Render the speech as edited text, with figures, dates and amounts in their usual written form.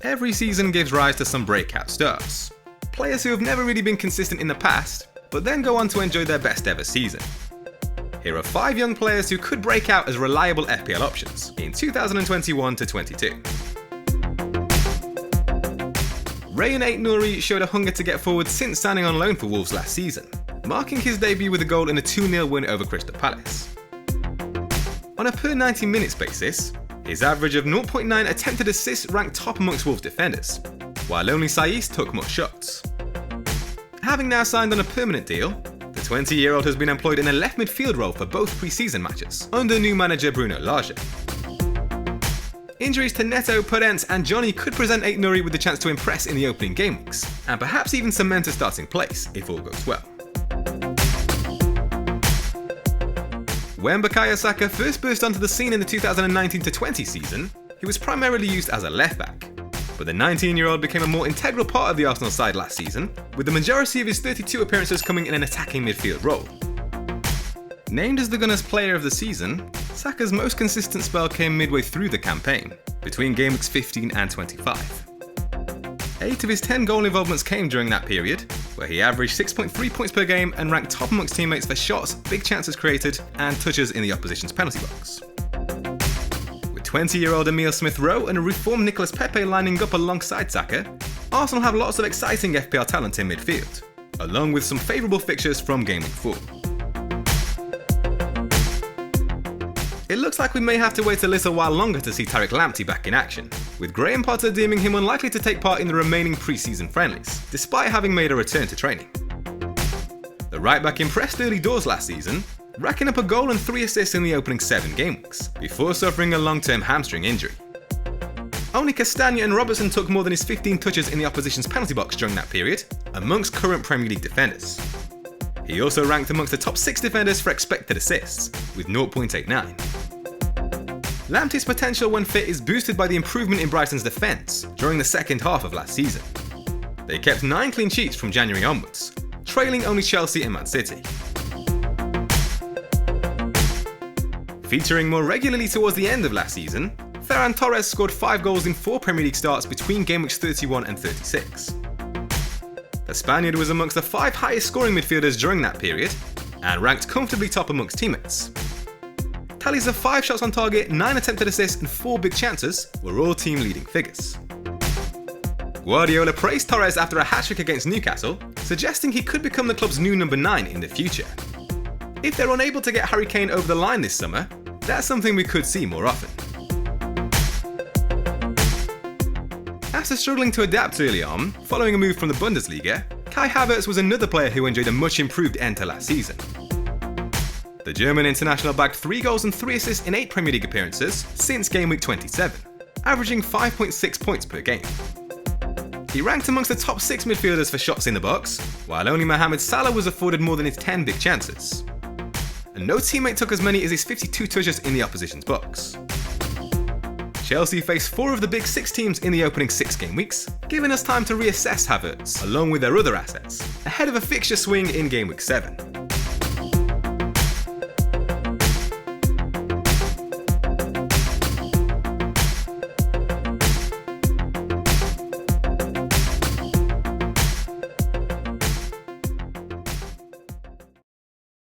Every season gives rise to some breakout stars. Players who have never really been consistent in the past, but then go on to enjoy their best ever season. Here are 5 young players who could break out as reliable FPL options in 2021-22. Rayan Aït-Nouri showed a hunger to get forward since signing on loan for Wolves last season, marking his debut with a goal in a 2-0 win over Crystal Palace. On a per 90 minutes basis, his average of 0.9 attempted assists ranked top amongst Wolves defenders, while only Saiss took more shots. Having now signed on a permanent deal, the 20-year-old has been employed in a left midfield role for both pre-season matches, under new manager Bruno Lage. Injuries to Neto, Podence and Johnny could present Aït-Nouri with the chance to impress in the opening game weeks, and perhaps even cement a starting place if all goes well. When Bukayo Saka first burst onto the scene in the 2019-20 season, he was primarily used as a left-back, but the 19-year-old became a more integral part of the Arsenal side last season, with the majority of his 32 appearances coming in an attacking midfield role. Named as the Gunners' Player of the Season, Saka's most consistent spell came midway through the campaign, between game weeks 15 and 25. 8 of his 10 goal involvements came during that period, where he averaged 6.3 points per game and ranked top amongst teammates for shots, big chances created, and touches in the opposition's penalty box. With 20-year-old Emile Smith-Rowe and a reformed Nicolas Pepe lining up alongside Saka, Arsenal have lots of exciting FPL talent in midfield, along with some favourable fixtures from game week 4. It looks like we may have to wait a little while longer to see Tariq Lamptey back in action, with Graham Potter deeming him unlikely to take part in the remaining pre-season friendlies, despite having made a return to training. The right-back impressed early doors last season, racking up a goal and 3 assists in the opening 7 game weeks, before suffering a long-term hamstring injury. Only Castagna and Robertson took more than his 15 touches in the opposition's penalty box during that period, amongst current Premier League defenders. He also ranked amongst the top 6 defenders for expected assists, with 0.89. Lamptey's potential when fit is boosted by the improvement in Brighton's defence during the second half of last season. They kept 9 clean sheets from January onwards, trailing only Chelsea and Man City. Featuring more regularly towards the end of last season, Ferran Torres scored 5 goals in 4 Premier League starts between game weeks 31 and 36. The Spaniard was amongst the 5 highest scoring midfielders during that period, and ranked comfortably top amongst teammates. Tallies of 5 shots on target, 9 attempted assists and 4 big chances were all team leading figures. Guardiola praised Torres after a hat-trick against Newcastle, suggesting he could become the club's new number 9 in the future. If they're unable to get Harry Kane over the line this summer, that's something we could see more often. After struggling to adapt early on, following a move from the Bundesliga, Kai Havertz was another player who enjoyed a much improved end to last season. The German international bagged 3 goals and 3 assists in 8 Premier League appearances since game week 27, averaging 5.6 points per game. He ranked amongst the top 6 midfielders for shots in the box, while only Mohamed Salah was afforded more than his 10 big chances. And no teammate took as many as his 52 touches in the opposition's box. Chelsea faced 4 of the big 6 teams in the opening 6 game weeks, giving us time to reassess Havertz, along with their other assets, ahead of a fixture swing in game week 7.